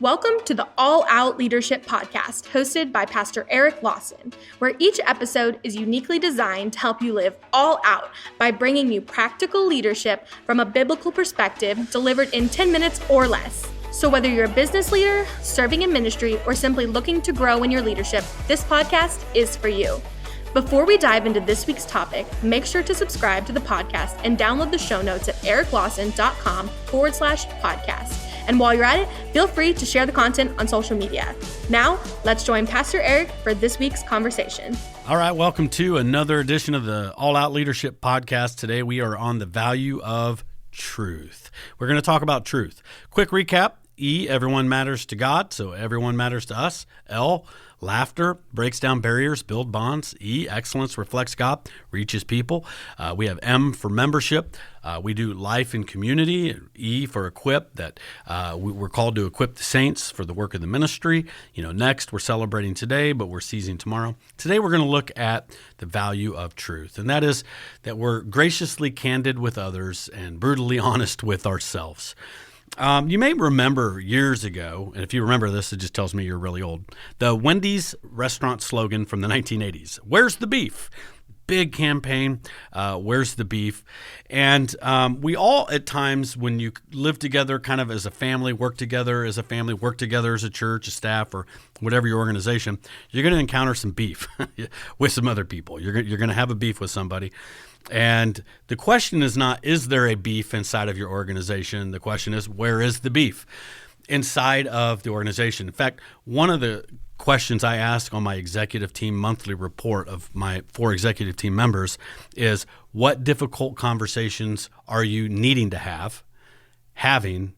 Welcome to the All Out Leadership Podcast, hosted by Pastor Eric Lawson, where each episode is uniquely designed to help you live all out by bringing you practical leadership from a biblical perspective delivered in 10 minutes or less. So whether you're a business leader, serving in ministry, or simply looking to grow in your leadership, this podcast is for you. Before we dive into this week's topic, make sure to subscribe to the podcast and download the show notes at ericlawson.com/podcast. And while you're at it, feel free to share the content on social media. Now, let's join Pastor Eric for this week's conversation. All right, welcome to another edition of the All Out Leadership Podcast. Today we are on the value of truth. We're going to talk about truth. Quick recap. E, everyone matters to God, so everyone matters to us. L, laughter breaks down barriers, build bonds. E, excellence reflects God, reaches people. We have M for membership. We do life in community. E for equip, that we're called to equip the saints for the work of the ministry. Next, we're celebrating today, but we're seizing tomorrow. Today, we're going to look at the value of truth, and that is that we're graciously candid with others and brutally honest with ourselves. You may remember years ago, and if you remember this, it just tells me you're really old, the Wendy's restaurant slogan from the 1980s, "Where's the beef?" Big campaign, where's the beef? And we all, at times, when you live together kind of as a family, work together as a family, work together as a church, a staff, or whatever your organization, you're going to encounter some beef with some other people. You're going to have a beef with somebody. And the question is not, is there a beef inside of your organization? The question is, where is the beef inside of the organization? In fact, one of the questions I ask on my executive team monthly report of my 4 executive team members is, what difficult conversations are you needing to have, having,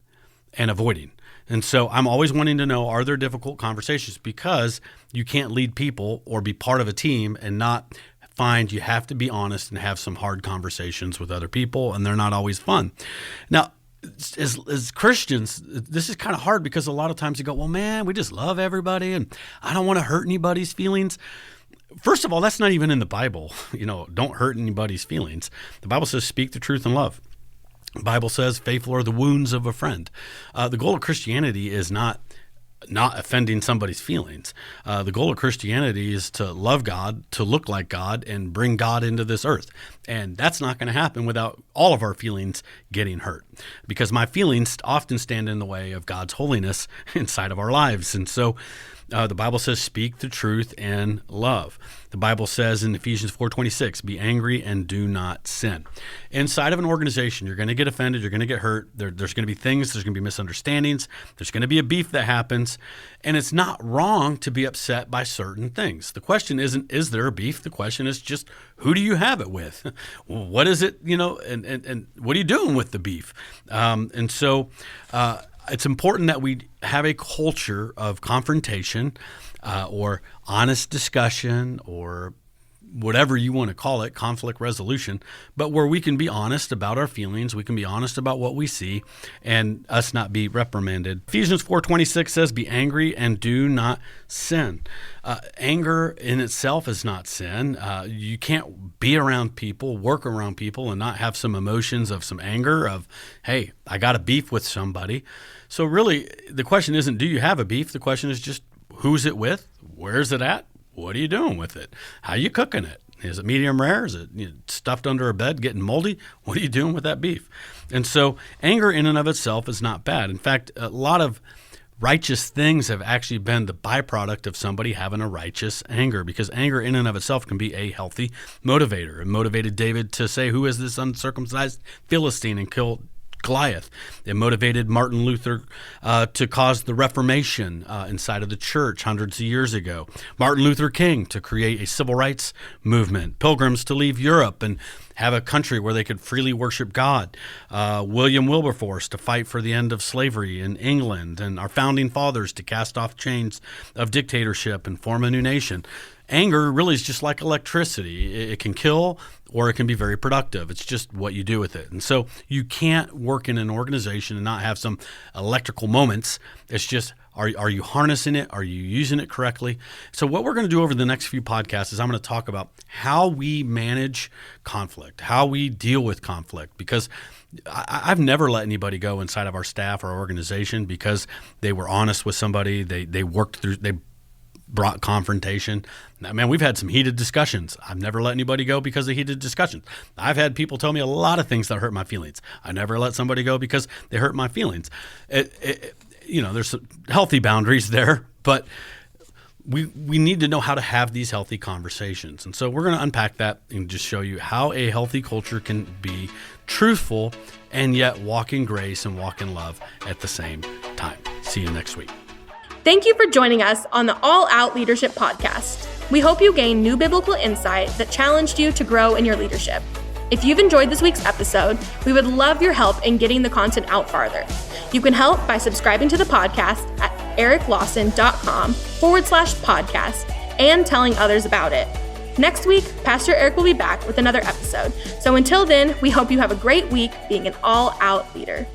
and avoiding? And so I'm always wanting to know, are there difficult conversations? Because you can't lead people or be part of a team and not find you have to be honest and have some hard conversations with other people, and they're not always fun. Now, as Christians, this is kind of hard because a lot of times you go, well, man, we just love everybody and I don't want to hurt anybody's feelings. First of all, that's not even in the Bible. Don't hurt anybody's feelings. The Bible says speak the truth in love. The Bible says faithful are the wounds of a friend. The goal of Christianity is not offending somebody's feelings. The goal of Christianity is to love God, to look like God, and bring God into this earth. And that's not going to happen without all of our feelings getting hurt, because my feelings often stand in the way of God's holiness inside of our lives. And so the Bible says, speak the truth in love. The Bible says in Ephesians 4:26, be angry and do not sin. Inside of an organization, you're going to get offended, you're going to get hurt. There's going to be things, there's going to be misunderstandings, there's going to be a beef that happens, and it's not wrong to be upset by certain things. The question isn't, is there a beef? The question is just, who do you have it with? What is it, and what are you doing with the beef? It's important that we have a culture of confrontation or honest discussion, or whatever you want to call it, conflict resolution, but where we can be honest about our feelings, we can be honest about what we see, and us not be reprimanded. Ephesians 4:26 says, be angry and do not sin. Anger in itself is not sin. You can't be around people, work around people, and not have some emotions of some anger of, hey, I got a beef with somebody. So really, the question isn't, do you have a beef? The question is just, who's it with? Where's it at? What are you doing with it? How are you cooking it? Is it medium rare? Is it stuffed under a bed getting moldy? What are you doing with that beef? And so anger in and of itself is not bad. In fact, a lot of righteous things have actually been the byproduct of somebody having a righteous anger, because anger in and of itself can be a healthy motivator. It motivated David to say, who is this uncircumcised Philistine, and kill Goliath. It motivated Martin Luther to cause the Reformation inside of the church hundreds of years ago. Martin Luther King to create a civil rights movement. Pilgrims to leave Europe and have a country where they could freely worship God. William Wilberforce to fight for the end of slavery in England, and our founding fathers to cast off chains of dictatorship and form a new nation. Anger really is just like electricity. It can kill, or it can be very productive. It's just what you do with it. And so you can't work in an organization and not have some electrical moments. It's just, Are you harnessing it? Are you using it correctly? So what we're going to do over the next few podcasts is I'm going to talk about how we manage conflict, how we deal with conflict, because I've never let anybody go inside of our staff or our organization because they were honest with somebody. They worked through, they brought confrontation. Now, man, we've had some heated discussions. I've never let anybody go because of heated discussions. I've had people tell me a lot of things that hurt my feelings. I never let somebody go because they hurt my feelings. There's some healthy boundaries there, but we need to know how to have these healthy conversations. And so we're going to unpack that and just show you how a healthy culture can be truthful and yet walk in grace and walk in love at the same time. See you next week. Thank you for joining us on the All Out Leadership Podcast. We hope you gained new biblical insight that challenged you to grow in your leadership. If you've enjoyed this week's episode, we would love your help in getting the content out farther. You can help by subscribing to the podcast at ericlawson.com/podcast and telling others about it. Next week, Pastor Eric will be back with another episode. So until then, we hope you have a great week being an all-out leader.